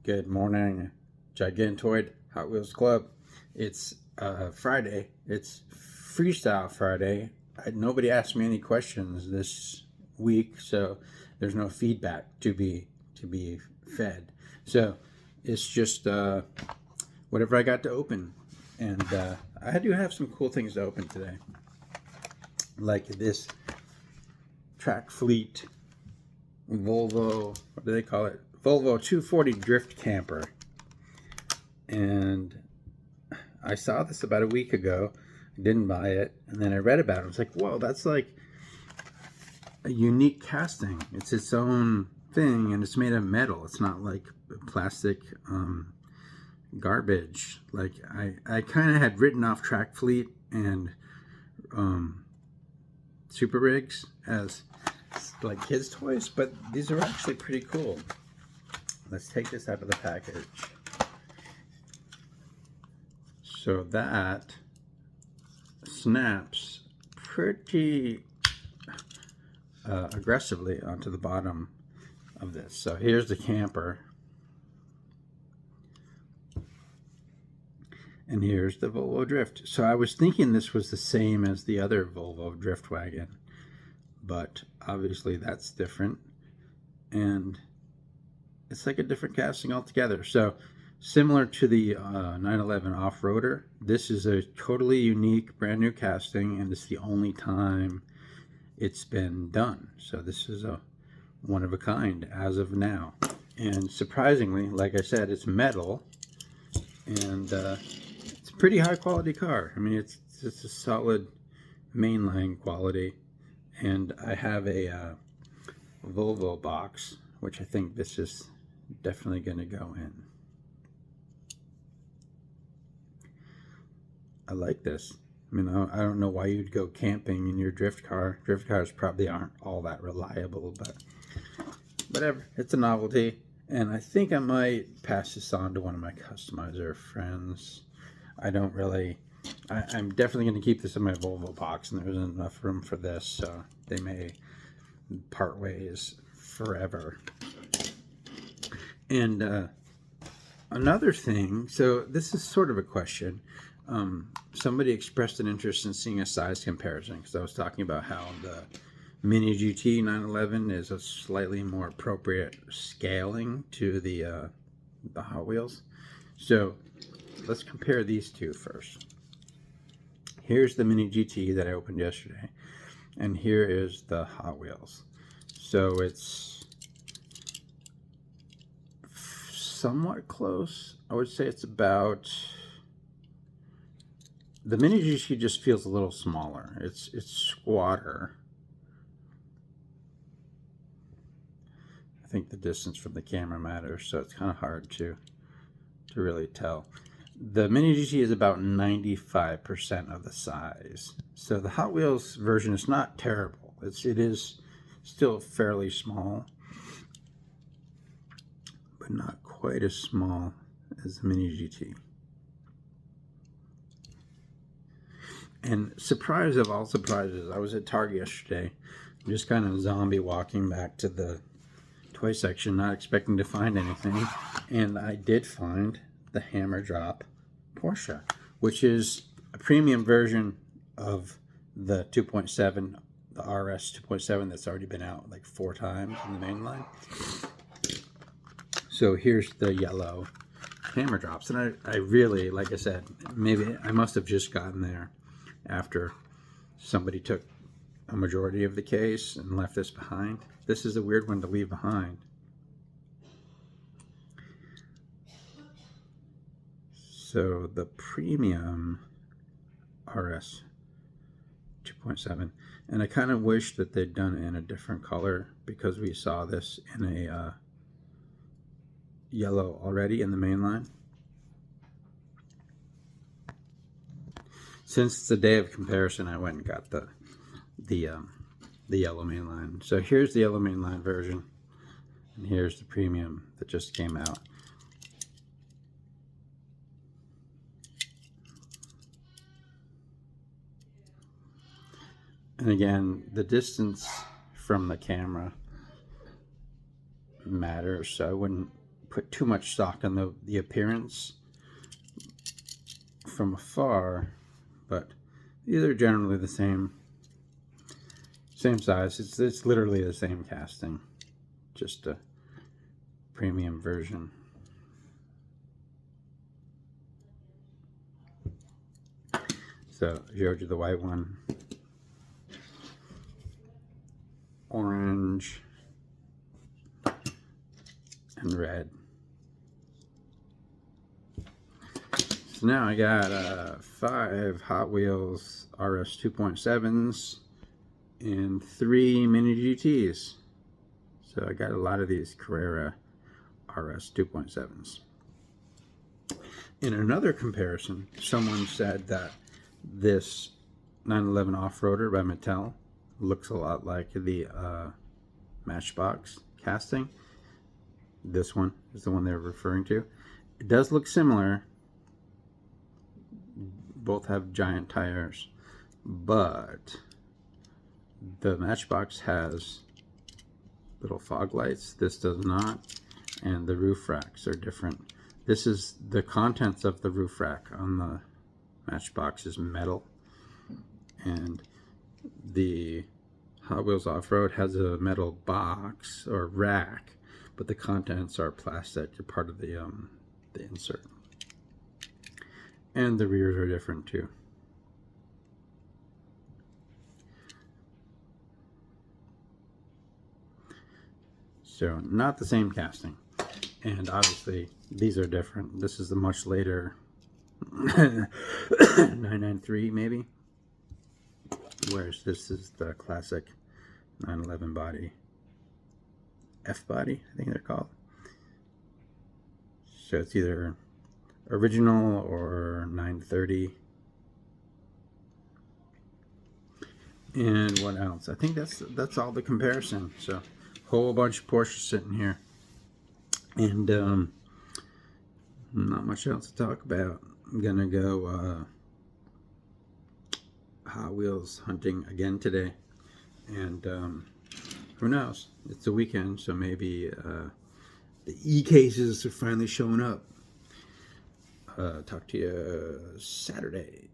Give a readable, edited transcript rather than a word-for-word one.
Good morning, Gigantoid Hot Wheels Club. It's Friday. It's Freestyle Friday. Nobody asked me any questions this week, so there's no feedback to be fed. So it's just whatever I got to open, and I do have some cool things to open today, like this Track Fleet Volvo. What do they call it? Volvo 240 Drift Camper. And I saw this about a week ago. I didn't buy it, and then I read about it. I was like, whoa, that's like a unique casting. It's its own thing, and it's made of metal. It's not like plastic garbage. Like I kind of had written off Track Fleet and Super Rigs as like kids' toys, but these are actually pretty cool. Let's take this out of the package. So that snaps pretty aggressively onto the bottom of this. So here's the camper. And here's the Volvo Drift. So I was thinking this was the same as the other Volvo Drift wagon, but obviously that's different. And it's like a different casting altogether. So similar to the 911 off-roader, this is a totally unique brand new casting, and it's the only time it's been done. So this is a one of a kind as of now. And surprisingly, like I said, it's metal, and it's a pretty high quality car. I mean, it's a solid mainline quality. And I have a Volvo box, which I think this is definitely going to go in. I like this. I mean, I don't know why you'd go camping in your drift car. Drift cars probably aren't all that reliable, but whatever. It's a novelty, and I think I might pass this on to one of my customizer friends. I don't really... I'm definitely going to keep this in my Volvo box, and there's enough room for this, so they may part ways forever. And another thing, so this is sort of a question. Somebody expressed an interest in seeing a size comparison, because I was talking about how the Mini GT 911 is a slightly more appropriate scaling to the Hot Wheels. So let's compare these two first. Here's the Mini GT that I opened yesterday, and here is the Hot Wheels. So it's somewhat close. I would say it's about... The Mini GT just feels a little smaller. It's squatter. I think the distance from the camera matters, so it's kind of hard to really tell. The Mini GT is about 95% of the size. So the Hot Wheels version is not terrible. It is still fairly small, but not quite as small as the Mini GT. And surprise of all surprises, I was at Target yesterday, just kind of zombie walking back to the toy section, not expecting to find anything, and I did find the Hammer Drop Porsche, which is a premium version of the 2.7, the RS 2.7 that's already been out like 4 times in the main line. So here's the yellow Hammer Drops, and I really, like I said, maybe I must have just gotten there after somebody took a majority of the case and left this behind. This is a weird one to leave behind. So the premium RS 2.7, and I kind of wish that they'd done it in a different color, because we saw this in a yellow already in the main line. Since it's a day of comparison, I went and got the yellow mainline. So here's the yellow mainline version, and here's the premium that just came out. And again, the distance from the camera matters, so I wouldn't put too much stock in the appearance from afar, but these are generally the same size. It's literally the same casting, just a premium version. So I showed you the white one, orange, and red. So now I got 5 Hot Wheels RS 2.7s and 3 Mini GTs. So I got a lot of these Carrera RS 2.7s. In another comparison, someone said that this 911 Off-Roader by Mattel looks a lot like the Matchbox casting. This one is the one they're referring to. It does look similar. Both have giant tires, but the Matchbox has little fog lights. This does not, and the roof racks are different. This is the contents of the roof rack on the Matchbox is metal, and the Hot Wheels Off-Road has a metal box or rack, but the contents are plastic. They're part of the insert. And the rears are different too. So not the same casting. And obviously these are different. This is the much later 993 maybe. Whereas this is the classic 911 body. F body, I think they're called. So it's either original or 930. And what else? I think that's all the comparison. So whole bunch of Porsches sitting here, and not much else to talk about. I'm gonna go Hot Wheels hunting again today, and who knows? It's a weekend, so maybe the e-cases are finally showing up. Talk to you Saturday.